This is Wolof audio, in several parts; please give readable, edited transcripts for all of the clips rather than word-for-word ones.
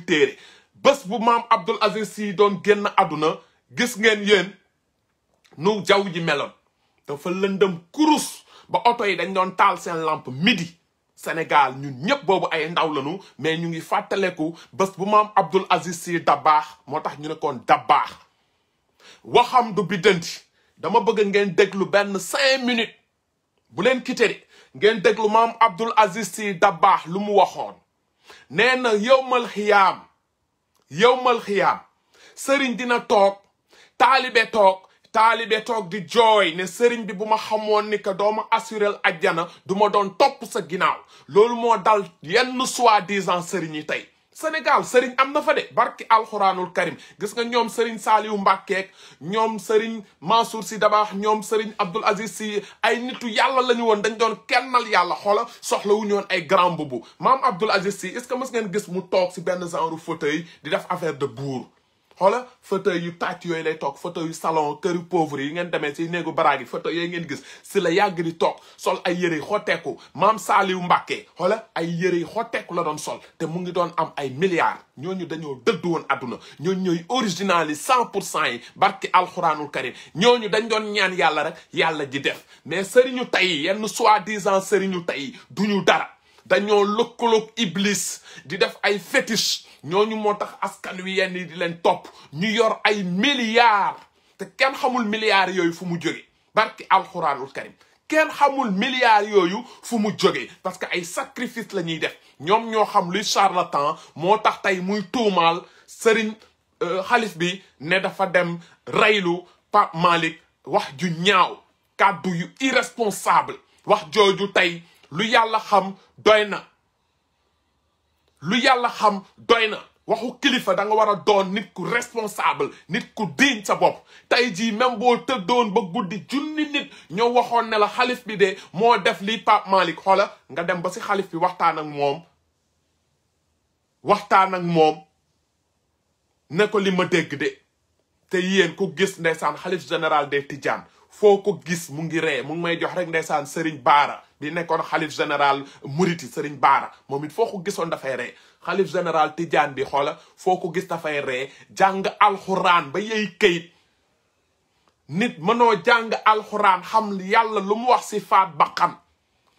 biir téere bés bu maam Abdoul Aziz Sy doon génn àdduna gis ngeen yéen nu jaww ji meloon dafa lëndëm kurus ba oto yi dañ doon taal seen lampe midi Sénégal ñun ñëpp boobu ay ndaw lañu mais ñu ngi fàttaleku bés bu maam Abdoul Aziz Sy Dabakh moo tax ñu ne koon Dabakh waxam du biddanti dama bëgg ngeen déglu benn 5 minutes bu leen kiteri ngeen déglu maam Abdoul Aziz Sy Dabakh lu mu waxoon nee na yowmal xiyaam sëriñ dina toog taalibe toog di jooy ne sëriñ bi bu ma xamoon ni que dooma assurel ajjana du ma doon topp sa ginnaaw loolu moo dal yenn soi-disant sëriñ yi tey Sénégal sëriñ am na fa de barki alxuraanul karim gis nga ñoom sëriñ Saliou Mbackeek ñoom sëriñ Mansour Sy Dabakh ñoom sëriñ Abdoul Aziz Sy ay nitu yàlla la ñu woon dañ doon kennal yàlla xoola soxla wu ñu woon ay grand boubou maam Abdoul Aziz Sy est-ce que mës ngeen gis mu toog si benn genre fauteuil di def affaire de bour xoola fauteuil yu tàcc yooyu lay toog fauteuil yu salon këru pauvre yi ngeen demee si néegu baraag yi fauteuil yooyu ngeen gis si la yàgg di toog sol ay yëre yi xotteeku maam Saliou Mbacke xoola ay yëre yi xotteeku la doon sol te mu ngi doon am ay milliards ñooñu dañoo dëddu woon adduna ñooñu ñooy original yi 100% yi barki alxuraanul karim ñooñu dañ doon ñaan yàlla rek yàlla ji def mais sëriñu tey yenn soi-disant sëriñu tey duñu dara dañoo lëkkaloog iblis di def ay fétiche ñooñu moo tax askan wi yenn yi di leen topp ñu yor ay milliards te kenn xamul milliards yooyu fu mu jóge barki alxuraanul karim kenn xamul milliards yooyu fu mu jóge parce que ay sacrifice la ñuy def ñoom ñoo xam luy charlatan moo tax tey muy tuumaal sëriñ xalif bi ne dafa dem reylu Pape Malick wax ju ñaaw kàddu yu irresponsable wax jooju tey lu yàlla xam doy na waxu kilifa da nga war a doon nit ku responsable nit ku diñ sa bopp tey jii même boo tëddoon ba guddi junni nit ñoo waxoon ne la xalif bi de moo def lii Pape Malick xoola nga dem ba si xalif bi waxtaan ak moom ne ko li ma dégg de te yéen ku gis ndeysaan xalif général des Tidianes foo ko gis mu ngi ree mu ngi may jox rek ndeysaan Serigne Bara bi nekkoon xalif général Mouriti Serigne Bara moom it foo ko gisoon dafay ree xalif général Tidiane bi xoola foo ko gis dafay ree jàng alxuraan ba yey kayit nit mënoo jàng alxuraan xam yàlla lu mu wax si faat bakkan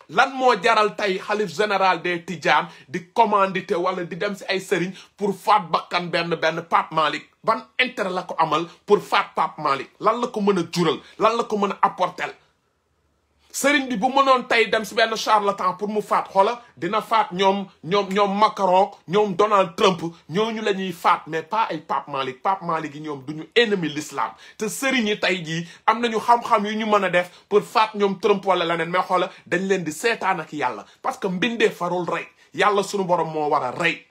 lan moo jaral tey xalif général des Tidianes di commandité wala di dem si ay sëriñ pour faat bakkan benn Pape Malick ban intérêt la ko amal pour faat Pape Malick lan la ko mën a jural lan la ko mën a apporter sëriñ bi bu mënoon tey dem si benn charlatan pour mu faat xoola dina faat ñoom Macron ñoom Donald Trump ñooñu la ñuy faat mais pas ay Pape Malick yi ñoom duñu ennemi l'islam te sëriñ yi tey jii am nañu xam-xam yu ñu mën a def pour faat ñoom Trump wala leneen mais xoola dañ leen di seetaan ak yàlla parce que mbindee farul rey yàlla sunu borom moo war a rey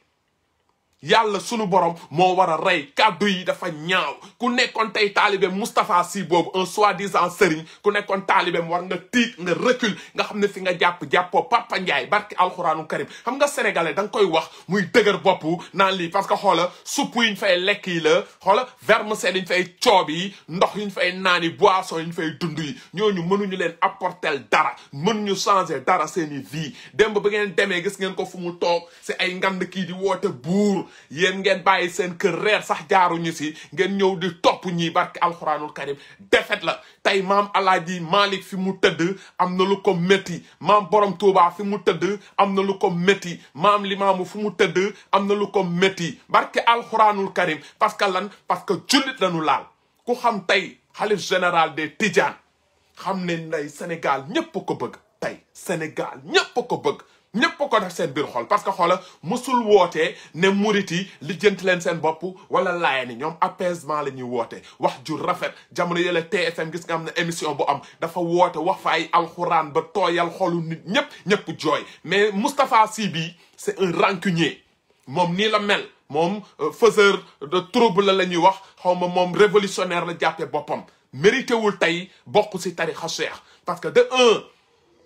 yàlla sunu borom moo war a rey kàddu yi dafa ñaaw ku nekkoon tey taalibe Moustapha Sy boobu un soi-disant sëriñ ku nekkoon taalibeem war nga tiit nga recul nga xam ne fi nga jàppoo Papa Ndiaye barki alxuraanu karim xam nga sénégalais da nga koy wax muy dëgër bopp naan lii parce que xoola supp yi ñu fay lekk yi la xoola vermicelle yi ñu fay coob yi ndox yi ñu fay naan yi boisson yi ñu fay dund yi ñooñu mënuñu leen apporter dara mënuñu changer dara seeni vie démb ba ngeen demee gis ngeen ko fu mu toog si ay ngand kii di woote buur yéen ngeen bàyyi seen kër reer sax jaaruñu si ngeen ñëw di topp ñii barki alxuraanul karim defet la tey maam Alaaji Malick fi mu tëdd am na lu ko métti maam Borom Touba fi mu tëdd am na lu ko métti maam Limaamu fi mu tëdd am na lu ko métti barki alxuraanul karim parce que lan parce que jullit lañu laal ku xam tey xalif général des Tidianes xam ne nday Sénégal ñépp ko bëgg tey Sénégal ñépp ko bëgg ñépp ko def seen biir xol parce que xoola musul wootee ne muriti li jënt leen seen bopp wala laaya ni ñoom apaisement la ñuy woote wax ju rafet jamono yële TFM gis nga am na émission bu am dafa woote wax fa ay alxuraan ba tooyal xolu nit ñépp jooy mais Moustapha Sy bi c'est un rancunier moom nii la mel moom faiseur de trouble la ñuy wax xaw ma moom révolutionnaire la jàppee boppam mérité wul tey bokk si tarixa cheikh parce que de un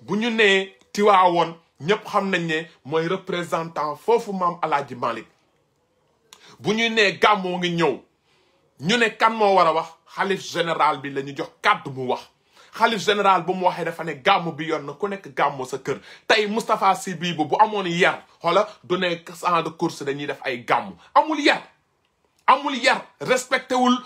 bu ñu nee Tiwaawoon ñëpp xam nañ ne mooy représentant foofu maam Alaaji Malick bu ñu nee gàmmoo ngi ñëw ñu ne kan moo war a wax xalif général bi la ñu jox kàddu mu wax xalif général bu mu waxee dafa ne gàmmu bi yoon na ku nekk gàmmu sa kër tey Moustapha Sy bii bu amoon yar xoola du ne champ de course dañuy def ay gàmmu amul yar respecté wul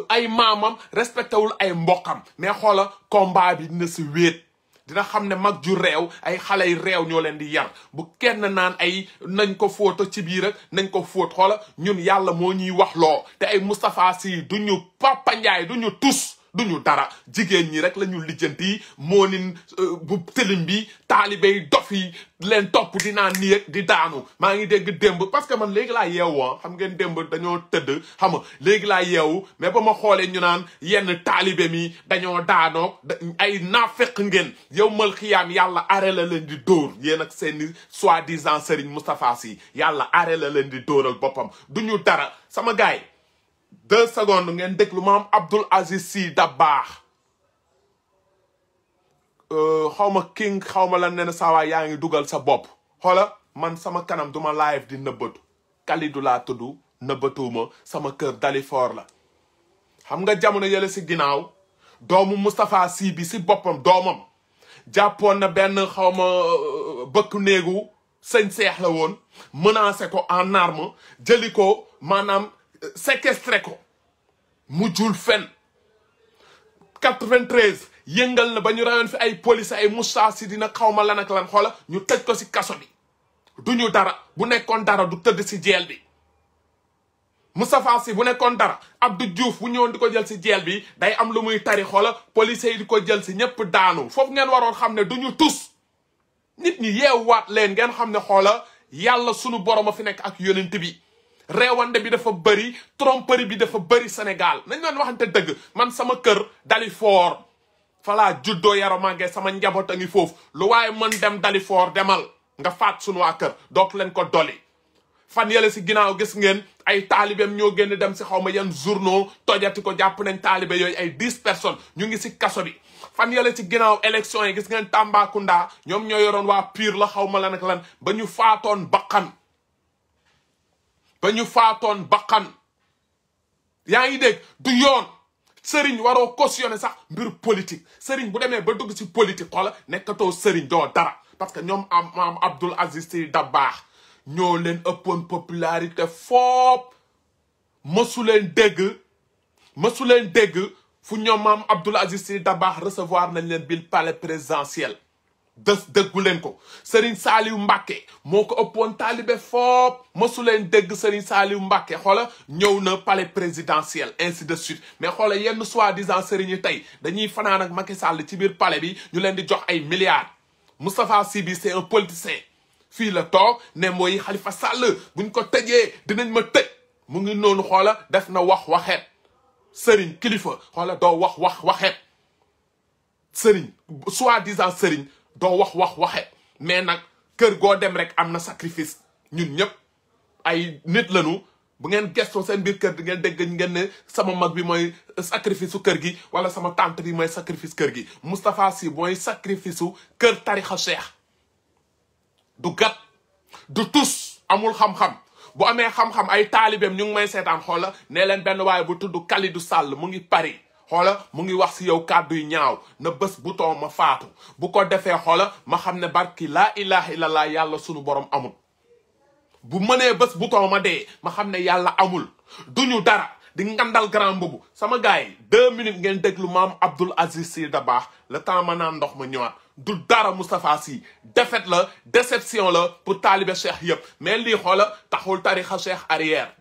ay maamam respecté wul ay mbokkam mais xoola combat bi dina si wéet dina xam ne mag ju réew ay xale yu réew ñoo leen di yar bu kenn naan ay nañ ko fóoto ci biir ak nañ ko fóot xoola ñun yàlla moo ñuy wax loo te ay Moustapha Sy du ñu Papa Ndiaye du ñu tus duñu dara jigéen ñi rek la ñu lijjanti moo nin bu tëlim bi taalibey dof yi leen topp di naan nii ak di daanu maa ngi dégg démb parce que man léegi laa yeewu xam ngeen démb dañoo tëdd xam nga léegi laa yeewu mais ba ma xoolee ñu naan yenn taalibe mi dañoo daanoo ay naafeq ngeen yow mal xiyaam yàlla are la leen di dóor yéen ak seeni soi-disant Serigne Moustapha Sy yàlla are la leen di dóoral boppam duñu dara sama gaay 2 secondes ngeen déglu maam Abdoul Aziz Sy Dabakh xawma king xawma lan ne na saawaay yaa ngi dugal sa bopp xoola man sama kanam duma live di nëbbatu Kalidou laa tudd nëbbatuuma sama kër Dalifort la xam nga jamono yële si ginnaaw doomu Moustapha Sy bi si boppam doomam jàppoon na benn xawma bëkk néegu sëñ Seex la woon menacé ko en arme jëli ko maanaam séquestré ko mujjul fen 93 yëngal na ba ñu rayoon fi ay police ay Moussa Sy dina xawma lan ak lan xoola ñu tëj ko si kaso bi duñu dara bu nekkoon dara du tëdd si jeel bi Moustapha Sy bu nekkoon dara Abdou Diouf bu ñëwoon di ko jël si jeel bi day am lu muy tari xoola police yi di ko jël si ñëpp daanu foofu ngeen waroon xam ne duñu tus nit ñi yeewaat leen ngeen xam ne xoola yàlla sunu borom a fi nekk ak yonent bi réewande bi dafa bëri tromperie bi dafa bëri Sénégal nañ doon waxante dëgg man sama kër Dalifort falaa juddoo yaro màggee sama njaboot a ngi foofu lu waaye mën dem Dalifort demal nga faat sunu waa kër doot leen ko doli fan yële si ginnaaw gis ngeen ay taalibeem ñoo génn dem si xaw ma yan journaux tojati ko jàpp nañ taalibe yooyu ay 10 personnes ñu ngi si kaso bi fan yële si ginnaaw élection yi gis ngeen Tambacounda ñoom ñoo yoroon waa Pire la xaw ma lan ak lan ba ñu faatoon bakkan yaa ngi dégg du yoon sëriñ waroo cautionné sax mbir politique sëriñ bu demee ba dugg si politique xoola nekkatoo sëriñ doo dara parce que ñoom am Abdoul Aziz Sy Dabakh ñoo leen ëppoon popularité foop mësu leen dégg fu ñoom maam Abdoul Aziz Sy Dabakh recevoir nañ leen bil palais présidentiel dëggu leen ko Serigne Saliou Mbacké moo ko ëppoon taalibe foop mësu leen dégg Serigne Saliou Mbacké xoola ñëw na palais présidentiel ainsi de suite mais xoola yenn soi-disant Serigne yi tey dañuy fanaan ak Macky Sall ci biir palais bi ñu leen di jox ay milliards Moustapha Sy bi c'est un politicien fii la toog ne mooy Khalifa Sall buñ ko tëjee dinañ ma tëj mu ngi noonu xoola def na waxeet Serigne kilifa xoola doo waxeet Serigne soi-disant Serigne doo waxeet mais nag kër goo dem rek am na sacrifice ñun ñëpp ay nit lañu bu ngeen gestoo seen biir kër di ngeen dégg ngeen ne sama mag bi mooy sacrifice su kër gi wala sama tante bi mooy sacrifice kër gi Moustapha Sy mooy sacrifice su kër tarixa cheikh du gat du tus amul xam-xam bu amee xam-xam ay taalibeem ñu ngi may seetaan xoola nee leen benn waaye bu tudd Kalidou Sall mu ngi Paris xoola mu ngi wax si yow kàddu yu ñaaw na bés bu too ma faatu bu ko defee xoola ma xam ne barki laa ilaha illallah yàlla sunu borom amul bu mënee bés bu too ma dee ma xam ne yàlla amul duñu dara di ngandal grand boobu sama gars yi 2 minutes ngeen déglu maam Abdoul Aziz Sy Dabakh le temps ma naan ndox ma ñëwaat du dara Moustapha Sy défaite la déception la pour taalibe cheikh yëpp mais lii xoola taxul tarixa cheikh arrière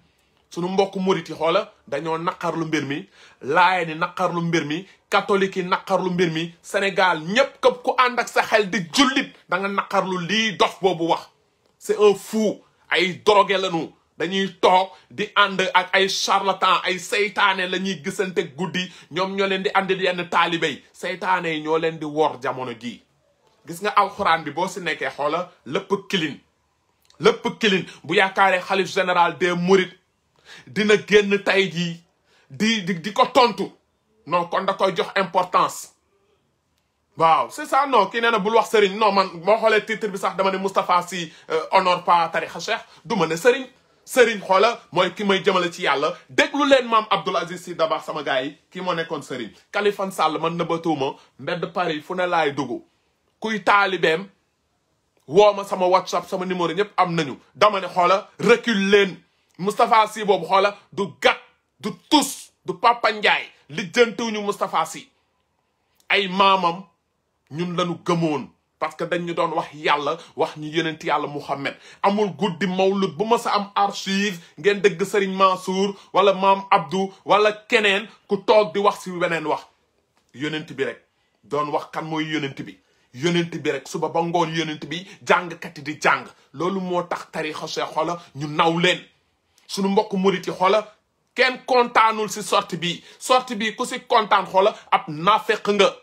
sunu mbokk murit yi xoola dañoo naqarlu mbir mi laay ni naqarlu mbir mi catholique yi naqarlu mbir mi Sénégal ñépp képp ku ànd ak sa xel di jullit da nga naqarlu lii dof boobu wax c'est un fou ay drogué lañu dañuy toog di ànd ak ay charlatan ay seytaane la ñuy gisante guddi ñoom ñoo leen di andil yenn taalibe yi seytaane yi ñoo leen di wor jamono jii gis nga alxuraan bi boo si nekkee xoola lépp kilin bu yaakaaree xalif général des mourides dina génn tey jii di ko tontu non kon da koy jox importance waaw c'est ça non kii nee na bul wax sëriñ non man moo xoolee titre bi sax dama ne Moustapha Sy honore pas tarixa cheikh du ma ne sëriñ sëriñ xoola mooy ki may jëmale ci yàlla déglu leen maam Abdoul Aziz Sy Dabakh sama gars yi kii moo nekkoon sëriñ Kaliphone Sall man nëbbatuuma mbedd Paris fu ne laay dugg kuy taalibeem woo ma sama WhatsApp sama numéro ñëpp am nañu dama ne xoola recule leen Moustapha Sy boobu xoola du gat du tus du Papa Ndiaye lijjantiwuñu Moustapha Sy ay maamam ñun lañu gëmoon parce que dañ ñu doon wax yàlla wax ñu yonent yàlla Muhammad amul guddi mawlud bu ma sa am archive ngeen dégg Serigne Mansour wala maam Abdou wala keneen ku toog di wax si weneen wax yonent bi rek doon wax kan mooy yonent bi yonent bi rek suba ba ngoon yonent bi jàngkat yi di jàng loolu moo tax tarixa Cheikh xoola ñu naw leen suñu mbokk murit yi xoola kenn kontaanul si sortie bi ku si kontaan xoola ab naafeq nga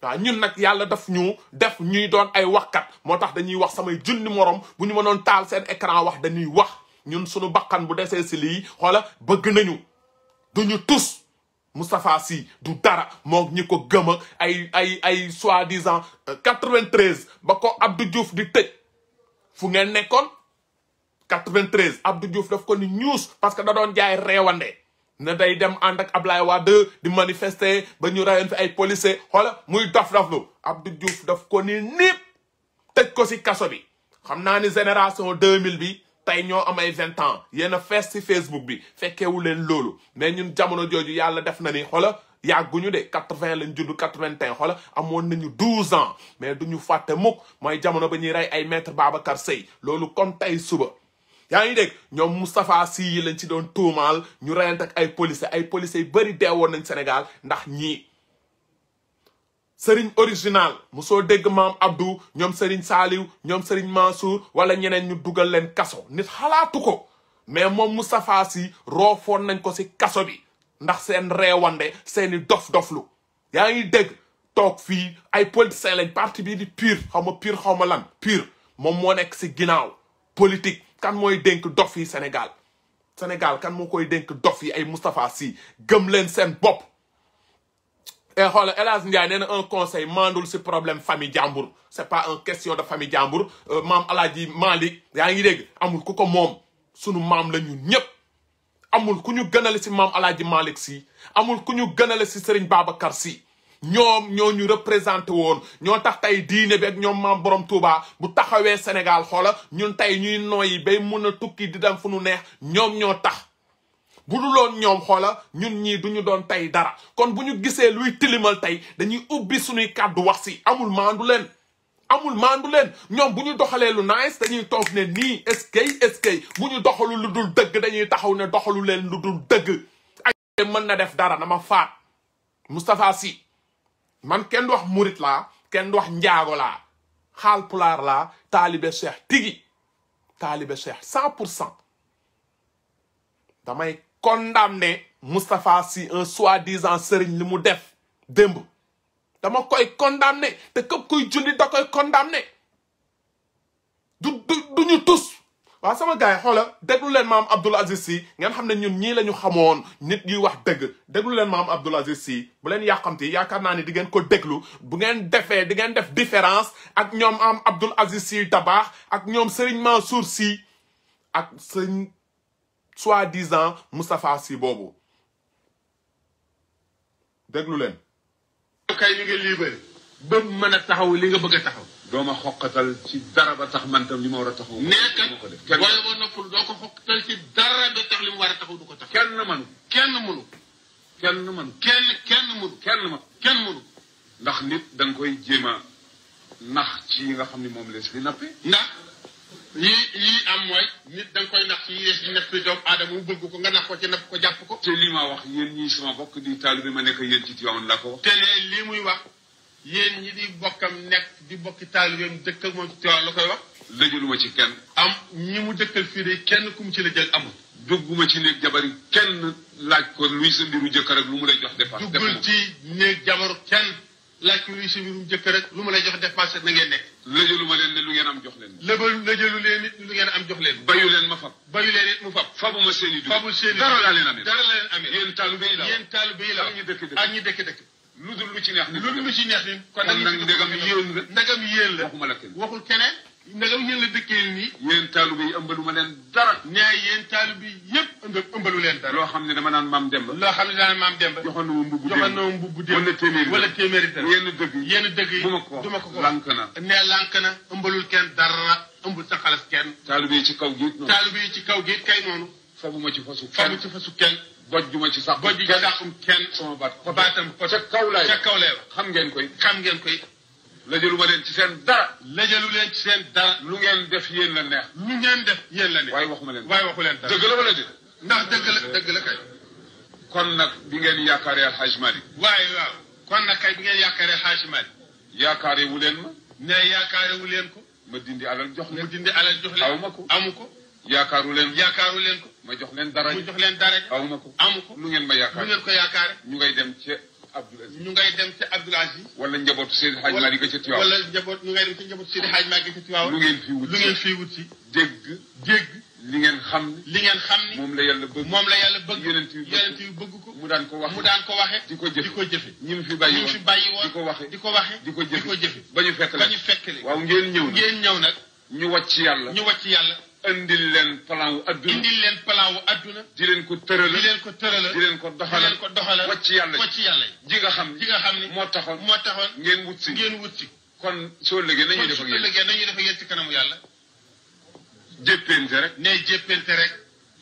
waaw ñun nag yàlla daf ñu def ñuy doon ay waxkat moo tax dañuy wax samay junni morom bu ñu mënoon taal seen écran wax dañuy wax ñun suñu bakkan bu desee si lii xoola bëgg nañu duñu tus Moustapha Sy du dara moo ñi ko gëm ak ay soi-disant 93 ba ko Abdou Diouf di tëj fu ngeen nekkoon 93 Abdou Diouf daf ko ni ñuus parce que da doon jaay reewande ne day dem ànd ak Ablaye Wade di manifester ba ñu rayoon fi ay policiers xoola muy dof-doflu Abdou Diouf daf ko ni niip tëj ko si kaso bi xam naa ni génération 2000 bi tey ñoo am ay 20 ans yéen a fees si Facebook bi fekkeewu leen loolu mais ñun jamono jooju yàlla def na ni xoola yàgguñu de 80 lañ judd 81 xoola amoon nañu 12 ans mais duñu fàtte mukk mooy jamono ba ñuy rey ay maître Babacar Seye loolu comme tey suba yaa ngi dégg ñoom Moustapha Sy yi lañ ci doon tuumaal ñu reyante ak ay policiers yu bëri deewoon nañ Sénégal ndax ñii Serigne original musoo dégg maam Abdou ñoom Serigne Saliou ñoom Serigne Mansour wala ñeneen ñu dugal leen kaso nit xalaatu ko mais moom Moustapha Sy roofoon nañ ko si kaso bi ndax seen reewande seeni dof-doflu yaa ngi dégg toog fii ay politiciens lañ parti bii di PUR xaw ma lan PUR moom moo nekk si ginnaaw politique kan mooy dénk dof yi Sénégal kan moo koy dénk dof yi ay Moustapha Sy gëm leen seen bopp et xoola El Hadj Ndiaye nee na un conseil mandul si problème famille jàmbur c'est pas une question de famille jàmbur maam Alaaji Malick yaa ngi dégg amul ku ko moom sunu maam la ñun ñëpp amul ku ñu gënale si maam Alaaji Malick Sy amul ku ñu gënale si Serigne Babacar Sy ñoom ñoo ñu représenté woon ñoo tax tey diine bi ak ñoom maam borom Touba bu taxawee Sénégal xoola ñun tey ñuy nooyi bay mun a tukki di dem fu nu neex ñoom ñoo tax bu dul woon ñoom xoola ñun ñii duñu doon tey dara kon bu ñu gisee luy tilimal tey dañuy ubbi suñuy kàddu wax si amul maandu leen ñoom bu ñu doxalee lu nice dañuy toog ne nii est-ce bu ñu doxalu lu dul dëgg dañuy taxaw ne doxalu leen lu dul dëgg ay mën na def dara dama faat Moustapha Sy man kenn du wax murit laa kenn du wax njaago laa xaalpulaar laa taalibe cheikh tigi taalibe cheikh 100% damay condamné Moustapha Sy un soi-disant sëriñ li mu def démb dama koy condamné te képp kuy julli da koy condamné du ñu tus waaw sama gars yi xoola déglu leen maam Abdoul Aziz Sy ngeen xam ne ñun ñii la ñu xamoon nit ñuy wax dëgg déglu leen maam Abdoul Aziz Sy bu leen yàqamti yaakaar naa ni di ngeen ko déglu bu ngeen defee di ngeen def différence ak ñoom am Abdoul Aziz Sy Dabakh ak ñoom Serigne Mansour Sy ak sëñ soi-disant Moustapha Sy boobu déglu leen kay li nga libéré ba mën a taxaw li nga bëgg a taxaw dooma xoqatal ci dara ba tax man tam li ma war a taxaw nekkat waaye boo noppul doo ko xoqatal ci dara ba tax li mu war a taxaw du ko tax kenn mënu ndax nit da nga koy jéem a nax ci yi nga xam ne moom lees li nappe ndax lii am mooy nit da nga koy nax ci yi lees li nappe doomu aadama mu bëgg ko nga nax ko ci napp ko jàpp ko te lii ma wax yéen ñii sama bokk di taalibe ma nekk yéen ci Tiwaawan la ko wax te lii muy wax yéen ñi di bokkam nekk di bokki taalibeem dëkk ak moom ci Tiwaawan la koy wax lëjaluma ci kenn am ñi mu dëkkal fii de kenn ku mu ci la jël amul dugguma ci néeg jabari kenn laaj ko luy sa mbiru jëkkër ak lu mu lay jox dépense duggul ci néeg jabaru kenn laaj ko luy sa mbirum jëkkër rek lu mu lay jox dépense na ngeen nekk lëjaluma leen ne lu ngeen am jox leen lëjalu leen it lu ngeen am jox leen bayu leen ma fab bayu leen it mu fab fabuma seen i dugub fabul seen i dara laa leen amee dara la leen amee yéen taalibe yi la ak ñi dëkk lu dul lu ci neex ni lu ci neex ni kon nag ndegam yéen la ndegam yéen la waxuma la kenn waxul keneen nagam yéen la dëkkee nii. yéen taalibe yi ëmbalu ma leen dara. nee yéen taalibe yi yëpp ëmbalu leen dara. loo xam ne dama naan maam Demba. loo xam ne daan maam Demba. joxoon na ma mbubu démb joxoon na ma mbubu démb. wala téeméeri dara. yenn dëgg yi du ma ko lànk na. nee lànk na ëmbalul kenn dara ëmbul sa xalas kenn. taalibe yi ci kaw gi noonu. taalibe yi ci kaw gi kay noonu. fabu ma ci fasu kenn. bojju ma ci sax. bojju ci saxum kenn. sama baatam ca kaw lay wax. xam ngeen koy. lajalu ma leen ci seen dara. lajalu leen ci seen dara. lu ngeen def yéen la neex. waaye waxuma leen. dëgg la wala déet. ndax dëgg la kay. kon nag bi ngeen yaakaaree Al Hadj Malick. waaw kon nag kay bi ngeen yaakaaree Al Hadj Malick. yaakaaree wu leen ma. ne yaakaare wu leen ko. ma dindi alal jox leen. aw ma ko. amu ko. yaakaaru leen ko. ma jox leen dara. aw ma ko. amu ko. lu ngeen ma yaakaar. lu ngeen ko yaakaare. ñu ngay dem ci Abdoul Aziz. wala njabootu Seydi Hadj Malick ga ca Tiwaawan. ñu ngay dem ci njabootu Seydi Hadj Malick ga ca Tiwaawan. lu ngeen fi wut si. dégg. li ngeen xam ni. moom la yàlla bëgg. yonent yi bëgg ko. mu daan ko waxe. di ko jëfe. ñi mu fi bàyyi woon. di ko waxe. di ko jëfe. ba ñu fekk la. waaw ngeen ñëw nag. ñu wàcc yàlla. indil leen plan wu adduna. di leen ko tërala. di leen ko doxala. wàcc yàlla ji nga xam ni. moo taxoon ngeen wut si. kon soo lëgee nañuy def ak yéen ci kanamu yàlla. jéppente rek.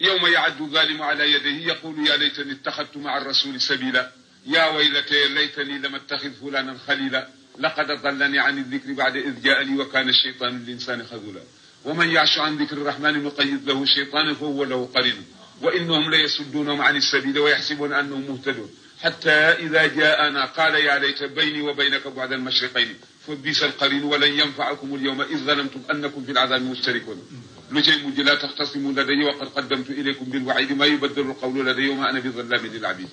yawma ya'addu zalimu ala yadayhi yaqulu ya laytani ittakhadtu ma'a ar-rasuli sabila ya waylata laytani lam attakhidh fulanan khalila laqad adallani 'ani adh-dhikri ba'da idh ja'ani wa kana ash-shaytanu lil-insani khadula ومن يعش عن ذكر الرحمن نقيض له شيطانا فهو له قرين وإنهم ليصدونهم عن السبيل ويحسبون أنهم مهتدون حتى إذا جاءنا قال يا ليت بيني وبينك بعد المشرقين فبئس القرين ولن ينفعكم اليوم إذ ظلمتم أنكم في العذاب مشتركون لجي مجي لا تختصموا لدي وقد قدمت إليكم بالوعيد ما يبدل القول لدي وما أنا بظلام للعبيد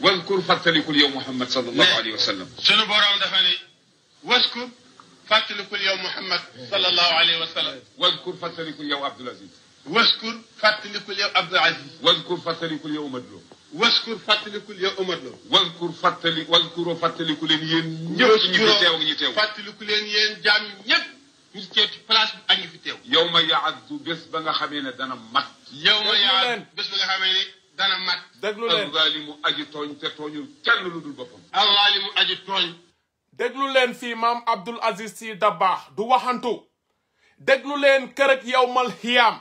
واذكر فاتلكوا اليوم محمد صلى الله عليه وسلم شنو بورام دفاني واذكر فاتلكوا اليوم محمد صلى الله عليه وسلم واذكر فاتلكوا اليوم عبد العزيز واذكر فاتلكوا اليوم عبد العزيز واذكر فاتلكوا اليوم مدلو واذكر فاتلكوا اليوم مدلو واذكر فاتلكوا لين يين ñepp ñi fi teew ñi teew fàttaliku leen yéen jaam ñepp ñi teew ci place bi ak ñi fi teew yawma ya'addu bés ba nga xamee ne dana mat yawma ya'addu bés ba nga xamee ne dana mat déglu leen al-zalimu aji tooñ te tooñul kenn lu dul boppam al-zalimu aji tooñ déglu leen fii maam Abdoul Aziz Sy Dabakh du waxantu déglu leen kërëg yawmal xiyaam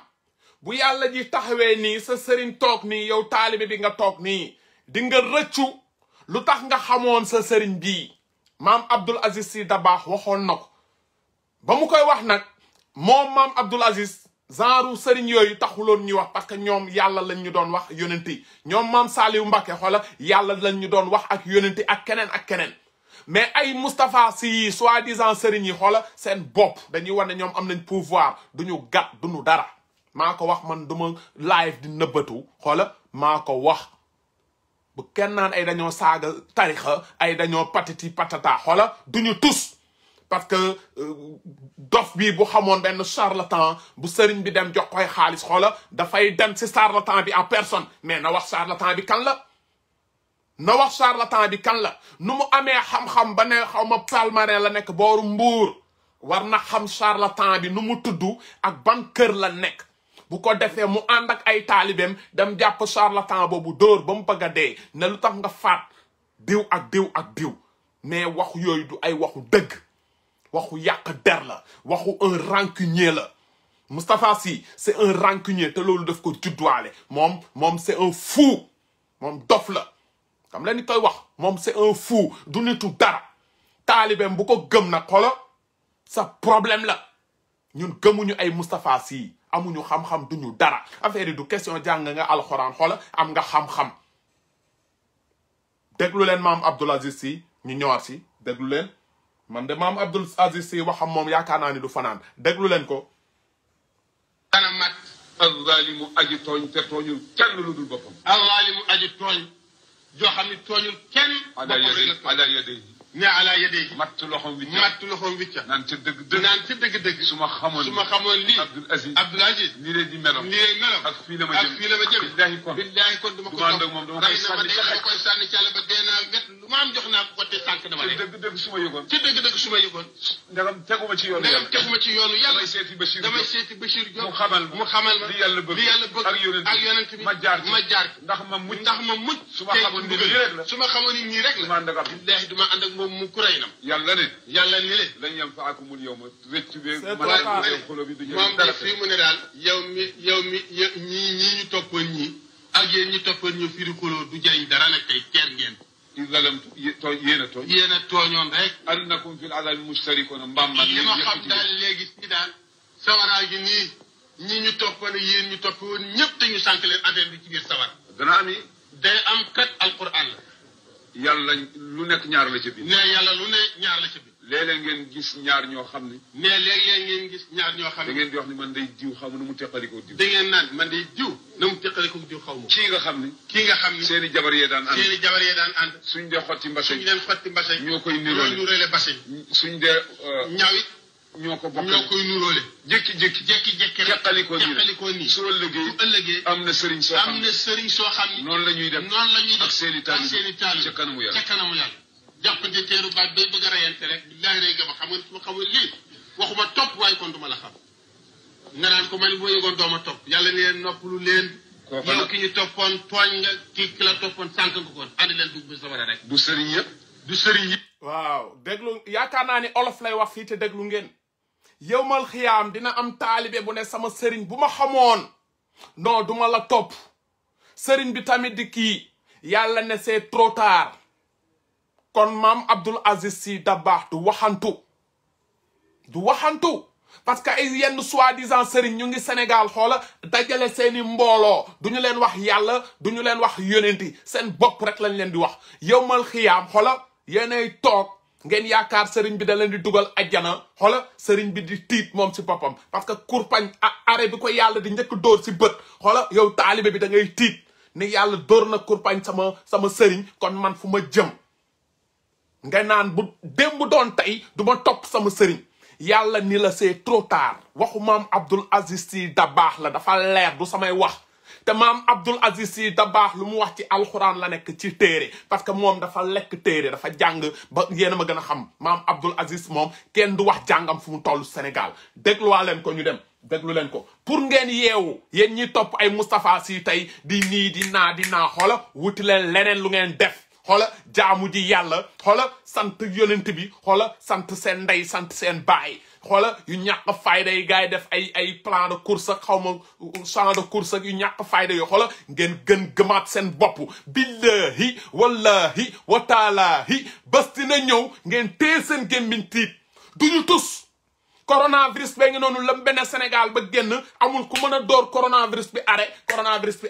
bu yàlla ji taxawee nii sa sëriñ toog nii yow taalibe bi nga toog nii di nga rëccu lu tax nga xamoon sa sëriñ bii maam Abdoul Aziz Sy Dabakh waxoon na ko ba mu koy wax nag moom maam Abdoul Aziz genre sëriñ yooyu taxuloon ñuy wax parce que ñoom yàlla lañ ñu doon wax yonenti ñoom maam Saliou Mbacké xoola yàlla lañ ñu doon wax ak yonenti ak keneen mais ay Moustapha Sy yi soi-disant sëriñ yi xoola seen bopp dañuy wane ñoom am nañ pouvoir duñu gat duñu dara maa ko wax man duma live di nëbbatu xoola maa ko wax bu kenn naan ay dañoo saaga tarixa ay dañoo patati patata xoola duñu tus parce que dof bi bu xamoon benn charlatan bu sëriñ bi dem jox koy xaalis xoola dafay dem si charlatan bi en personne mais na wax charlatan bi kan la na wax charlatan bi kan la nu mu amee xam-xam ba ne xaw ma Palmarin la nekk booru Mbuur war na xam charlatan bi nu mu tudd ak ban kër la nekk bu ko defee mu ànd ak ay taalibeem dem jàpp charlatan boobu dóor ba mu bëgg a dee ne lu tax nga faat diw ak diw ak diw mais waxu yooyu du ay waxu dëgg waxu yàq der la waxu un rancunier la Moustapha Sy c'est un rancunier te loolu daf ko judduwaale moom c'est un fou moom dof la xam la ni koy wax moom c'est un fou du nitu dara taalibeem bu ko gëm nag xolo sa problème la ñun gëmuñu ay Moustapha Sy amuñu xam-xam duñu dara affaire yi du question jàng nga alxuraan xoola am nga xam-xam déglu leen maam Abdoul Aziz Sy ñu ñëwaat si déglu leen man de maam Abdoul Aziz Sy waxam moom yaakaar naa ni du fanaan déglu leen ko dana mat al-zalimu aji tooñ te tooñul kenn lu dul boppam al-zalimu aji tooñ joo xam ne tooñul kenn ala yadayhi ne ala yadayhi matt loxoom wicca matt loxoom wicca naan ca dëgg-dëgg naan ca dëgg-dëgg su ma xamoon lii Abdoul Aziz nii lay di meloon ak fii la ma jëm billahi kon duma ko topp moom dama koy sànni ci àll ba dee naa wet lu ma am jox naa ko te sànq dama rek dëgg-dëgg su ma yëgoon ci dëgg-dëgg su ma yëgoon ndegam teguma ci yoonu yàlla damay seeti Bachir Diop mu xamal ma li yàlla bëgg ak yonent bi ma jaar ndax ma mucc su ma xamoon ni nii rek la billahi duma ànd ak moom mu kuray nam yàlla ne lañ yam faakumul yow ma rëcc bi xolo bi du moom de fii mu ne daal yow mi ñii ñu toppoon ñii ak yéen ñu toppoon ñu firi xuloo du jëriñ dara nag tey teer ngeen zalamtu yéen a tooñoon rek annakum fil azabi mustarikuna mbaam man li ma xam daal léegi si daal sawaraa gi nii ñi ñu toppoon yéen ñu toppoon ñëpp te ñu sànq leen affaire bi ci biir sawar dana am yi day am kat alquran la yàlla lu nekk ñaar la ca biir ne yàlla lu ne ñaar la ca biir léeg-léeg ngeen gis ñaar ñoo xam ne mais léeg-léeg ngeen gis ñaar ñoo xam ne da ngeen di wax ni man day diw xaw ma nu mu teqalikoo diw da ngeen naan man day diw na mu teqalikoo diw xaw ma kii nga xam ni seeni jabar yee daan ànd suñ dee xotti mbase ñoo koy nuróole base suñ dee ñawit ñoo koy nuróole jékki-jékki rek teqalikoo nii su ëllëgee am na sëriñ soo xam ni noonu la ñuy def ak seeni taali ca kanamu yàlla jàppante teeru baat bay bëgg a rayante rek billahi rey nga ma xam nga su ma xamul lii waxuma topp waaye kon duma la xam nga naan ko man boo yëgoon dooma topp yàlla ne leen noppalu leen yow ki ñu toppoon tooñ nga ki la toppoon sànq nga koon andi leen dugg bi sabara rek du sëriñ yëpp waaw déglu yaakaar naa ni olof lay wax fii te déglu ngeen yowmal xiyaam dina am taalibe bu ne sama sëriñ bu ma xamoon non duma la topp sëriñ bi tamit di kii yàlla ne c'est trop tard kon maam Abdoul Aziz Sy Dabakh du waxantu parce que ay yenn soi-disant sëriñ ñu ngi Sénégal xoola dajale seeni mbooloo duñu leen wax yàlla duñu leen wax yonenti seen bopp rek lañ leen di wax yowmal xiyaam xoola yéenay toog ngeen yaakaar sëriñ bi da leen di dugal ajjana xoola sëriñ bi di tiit moom si boppam parce que kurpañ arrêt bi ko yàlla di njëkk dóor si bët xoola yow taalibe bi da ngay tiit ni yàlla dóor na kurpañ sama sëriñ kon man fu ma jëm nga naan bu démb doon tey du ma topp sama sëriñ yàlla ni la c'est trop tard waxu maam Abdoul Aziz Sy Dabakh la dafa leer du samay wax te maam Abdoul Aziz Sy Dabakh lu mu wax ci alxuraan la nekk ci téere parce que moom dafa lekk téere dafa jàng ba yéen a ma gën a xam maam Abdoul Aziz moom kenn du wax jàngam fu mu toll Sénégal dégluwaa leen ko ñu dem déglu leen ko pour ngeen yeewu yéen ñi topp ay Moustapha Sy tey di nii di naa xoola wuti leen leneen lu ngeen def xoola jaamu ji yàlla xoola sant yonent bi xoola sant seen ndey sant seen baay xoola yu ñàkk fayda yi gars yi def ay plan de course ak xaw ma champ de course ak yu ñàkk fayda yi xoola ngeen gëmaat seen bopp billahi wallahi wataalaahi bés dina ñëw ngeen téye seen gémmiñ tiit duñu tus coronavirus bee ngi noonu lëm benn Sénégal ba génn amul ku mën a door coronavirus bi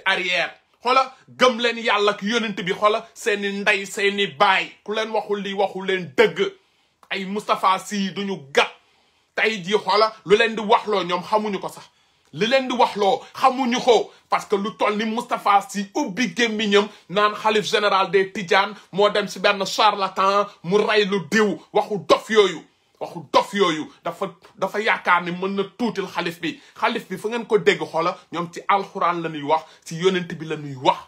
arrière xoola gëm leen yàlla ak yonent bi xoola seeni ndey seeni baay ku leen waxul li waxul leen dëgg ay Moustapha Sy duñu gat tey jii xoola lu leen di waxloo ñoom xamuñu ko sax li leen di waxloo xamuñu ko parce que lu toll ni Moustapha Sy ubbi gémmiñam naan xalif général des Tidianes moo dem si benn charlatan mu rey lu diw waxu dof yooyu dafa yaakaar ni mën na tuutil xalif bi fu ngeen ko dégg xoola ñoom ci alxuraan la ñuy wax ci yonent bi la ñuy wax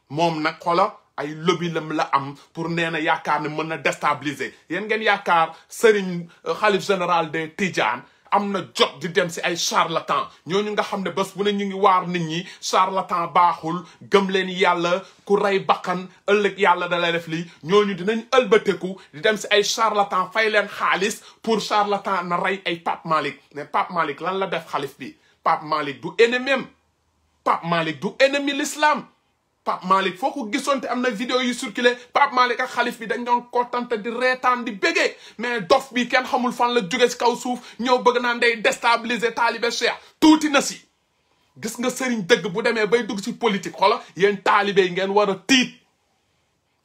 moom nag xoola ay lobby lam la am pour nee na yaakaar ne mën na déstabiliser yéen ngeen yaakaar sëriñ xalif général des Tidianes am na jot di dem si ay charlatan ñooñu nga xam ne bés bu ne ñu ngi waar nit ñi charlatan baaxul gëm leen yàlla ku rey bakkan ëllëg yàlla da lay def lii ñooñu dinañ ëlbateku di dem si ay charlatan fay leen xaalis pour charlatan na rey ay Pape Malick mais Pape Malick lan la def xalif bi Pape Malick du ennemi Pape Malick du ennemi l'islam Pape Malick foo ko gisoon te am na vidéo yu circulé Pape Malick ak xalif bi dañ doon kontante di reetaan di bégee mais dof bi kenn xamul fan la jóge si kaw suuf ñëw bëgg naan day déstabiliser taalibe Cheikh tuuti na si gis nga sëriñ dëgg bu demee bay dugg si politique xoola yéen taalibe yi ngeen war a tiit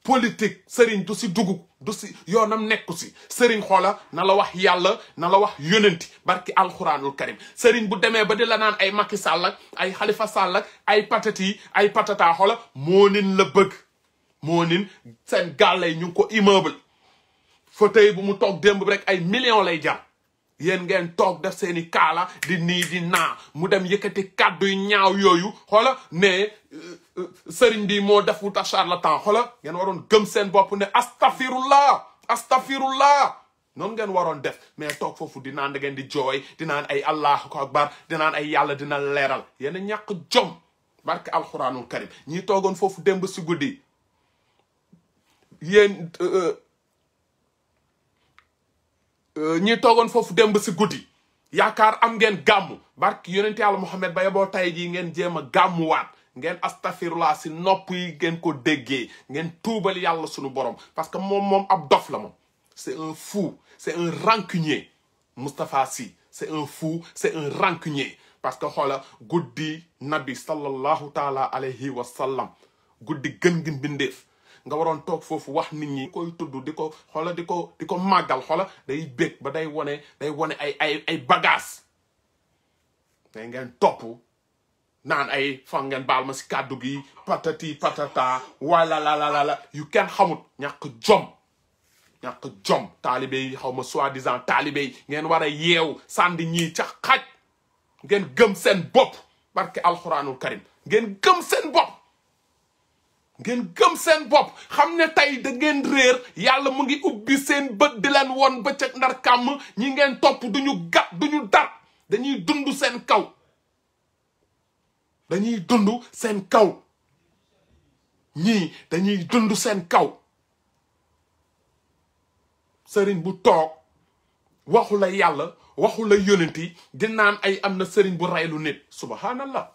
politique sëriñ du si dugg du si yoonam nekku si sëriñ xoola na la wax yàlla na la wax yonenti barki alxuraanul karim sëriñ bu demee ba di la naan ay Macky Sall ak ay Khalifa Sall ak ay patati ay patata xoola moo nin la bëgg moo nin seen gàllay ñu ngi ko immeuble fauteuil bu mu toog démb rek ay millions lay jar yéen ngeen toog def seeni kaala di nii di naa mu dem yëkkati kàddu yu ñaaw yooyu xoola ne sëriñ bi moo def wuta charlatan xoola ngeen waroon gëm seen bopp ne astafirullah noonu ngeen waroon def mais toog foofu di naan da ngeen di jooy di naan ay allahu akbar di naan ay yàlla dina leeral yéen a ñàkk jom barke alquranul karim ñi toogoon foofu démb si guddi yéen ñi toogoon foofu démb si guddi yaakaar am ngeen gàmmu barke yonent yàlla Muhammad ba yeboo tay jii ngeen jéem a gàmmuwaat ngeen astafirullah si nopp yi ngeen ko déggee ngeen tuubal yàlla sunu borom parce que moom ab dof la moom c'est un fou c'est un rancunier Moustapha Sy c'est un fou c'est un rancunier parce que xoola guddi nabi sallallahu taala alayhi wa sallam guddi gën gi mbindeef nga waroon toog foofu wax nit ñi koy tudd di ko xoola di ko màggal xoola day bég ba day wone ay bagages day ngeen topp naan ay fa ngeen baal ma si kàddu gi patati patata wala la yu kenn xamut ñàkk jom taalibe yi xaw ma soi-disant taalibe yi ngeen war a yeew sànni ñii ca xaj ngeen gëm seen bopp barke alxuraanul karim ngeen gëm seen bopp xam ne tey da ngeen réer yàlla mu ngi ubbi seen bët di leen won bëccëg ndar kàmm ñi ngeen topp duñu dar dañuy dund seen kaw ñii dañuy dund seen kaw sëriñ bu toog waxu la yàlla waxu la yonent yi di naan ay am na sëriñ bu reylu nit subhanallah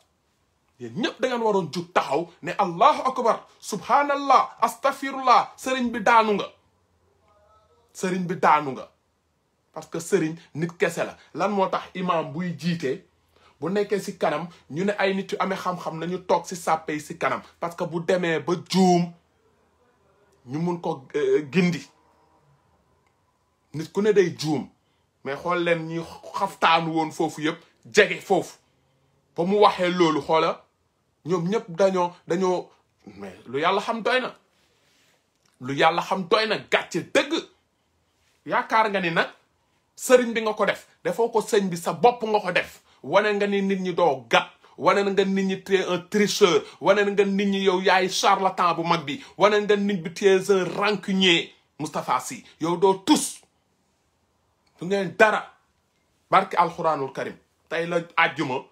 yéen ñëpp da ngeen waroon jug taxaw ne allahu akbar subhanallah astaghfirullah sëriñ bi daanu nga parce que sëriñ nit kese la lan moo tax imam buy jiite bu nekkee si kanam ñu ne ay nit yu amee xam-xam nañu toog si sàppe yi si kanam parce que bu demee ba juum ñu mun ko gindi nit ku ne day juum mais xool leen ñi xaftaanu woon foofu yëpp jege foofu ba mu waxee loolu xoola ñoom ñëpp dañoo mais lu yàlla xam doy na gàcce dëgg yaakaar nga ni nag sëriñ bi nga ko def defoo ko sëñ bi sa bopp nga ko def wane nga ni nit ñi doo gat wane nga nit ñi tu es un tricheur wane nga nit ñi yow yaay charlatan bu mag bi wane nga nit bi tu es un rancunier Moustapha Sy yow doo tus du ngeen dara barke alxuraanul karim tey la àjjuma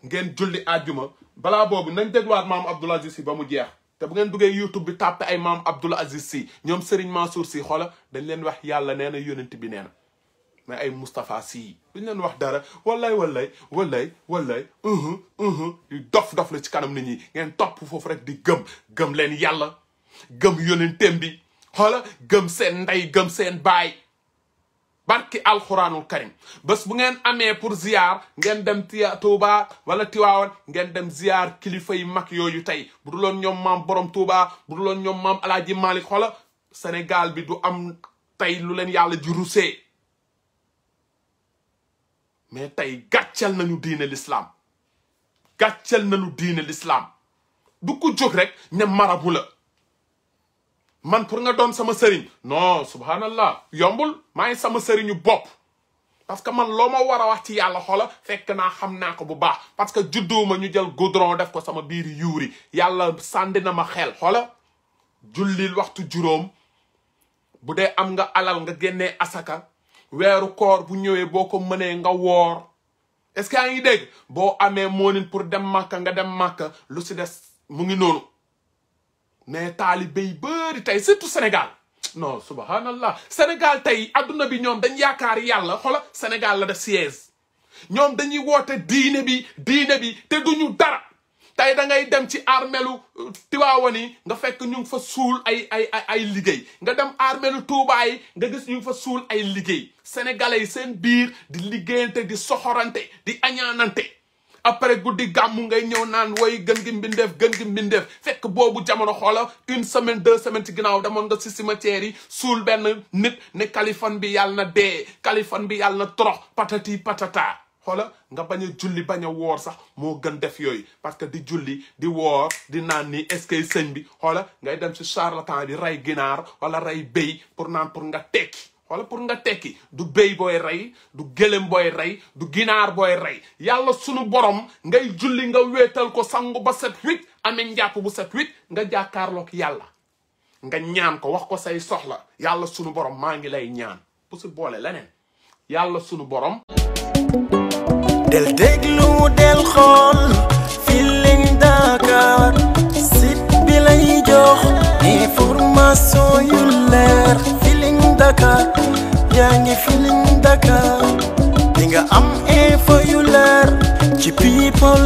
ngeen julli àjjuma balaa boobu nañ dégluwaat maam Abdoul Aziz Sy ba mu jeex te bu ngeen duggee YouTube bi tàppe ay maam Abdoul Aziz Sy ñoom Serigne Mansour Sy xoola dañ leen wax yàlla nee na yonent bi nee na mais ay Moustapha Sy duñ leen wax dara wallaay yu dof la ci kanam nit ñi ngeen topp foofu rek di gëm leen yàlla gëm yonentem bi xoola gëm seen ndey gëm seen baay barki alxuraanul karim bés bu ngeen amee pour ziar ngeen dem Touba wala Tiwaawan ngeen dem ziar kilifa yi mag yooyu tey bu duloon ñoom maam borom Touba bu duloon ñoom maam Alaaji Malick xoola Sénégal bi du am tey lu leen yàlla ji rusee mais tey gàccel nañu diine l'islam du ko jóg rek ne marabu la man pour nga doon sama sëriñ non subhanallah yombul maa ngi sama sëriñu bopp parce que man loo ma war a wax ci yàlla xoola fekk naa xam naa ko bu baax parce que judduuma ñu jël goudron def ko sama biir yuuri yàlla sàndi na ma xel xoola jullil waxtu juróom bu dee am nga alal nga génnee asaka weeru koor bu ñëwee boo ko mënee nga woor est-ce que yaa ngi dégg boo amee moonin pour dem màkka nga dem màkka lu si des mu ngi noonu mais taalibe yi bëri tey surtout Sénégal non subhanallah Sénégal tey adduna bi ñoom dañ yaakaar yàlla xola Sénégal la def siège ñoom dañuy woote diine bi te duñu dara tey da ngay dem ci armelu Tiwaawan yi nga fekk ñu ngi fa suul ay liggéey nga dem armelu Tuubaa yi nga gis ñu ngi fa suul ay liggéey sénégalais yi seen biir di liggéeyante di soxorante di añaanante après guddi gàmmu ngay ñëw naan woy gën gi mbindeef fekk boobu jamono xoola 1 semaine 2 semaines ci ginnaaw demoon nga si cimetière yi suul benn nit ne Kaliphone bi yàlla na dee Kaliphone bi yàlla na torox patati patata xoola nga bañ a julli bañ a woor sax moo gën def yooyu parce que di julli di woor di naan ni est-ce que sëñ bi xoola ngay dem ci charlatan bi rey ginaar wala rey béy pour naan pour nga tekki xoola pour nga tekki du béy booy rey du gëlëm booy rey du ginaar booy rey yàlla sunu borom ngay julli nga wéetal ko sangu ba set wit amee njàpp bu set wit nga jàkkaarloog yàlla nga ñaan ko wax ko say soxla yàlla sunu borom maa ngi lay ñaan bu si boole leneen yàlla sunu borom del déglu del xool Feeling Dakar site bi lay jox information yu leer Feeling Dakar yaa ngi Feeling Dakar di nga am info yu leer ci people